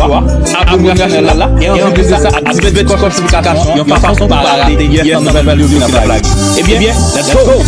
toi, abonne-toi à la chaîne là, et en plus de ça, activez votre cloche de notification, et en façon de rater des nouvelles vidéos de la blague. Eh bien, let's go!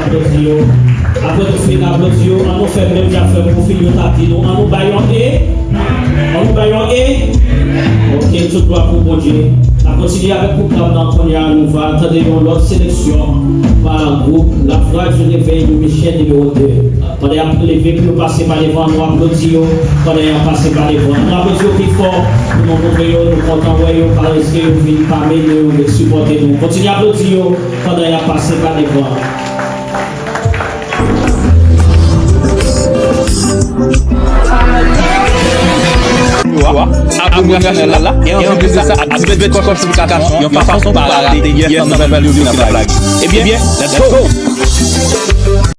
applaudir. Après nous finir d'applaudir, on nous fait même déjà faire pour finir tapis nous. On nous baillons et on nous baillons et ok, tout doit pour bon Dieu. On continue avec le programme dans nous va attendre l'autre sélection par un groupe, la voix du réveil de Michel numéro 2. On est levé pour passer par les vents, nous applaudissons, on est passé par les vents. Nous applaudissons plus fort, nous montrons, nous comptons, parce que nous venons parmi nous, nous supporter nous. Continuez à applaudir, on est passé par les vents. Abonner à la chaîne là et en plus de ça activer la cloche de notification. Il y a une façon de parler de nouvelle vidéo dans la blague. Eh bien, let's go.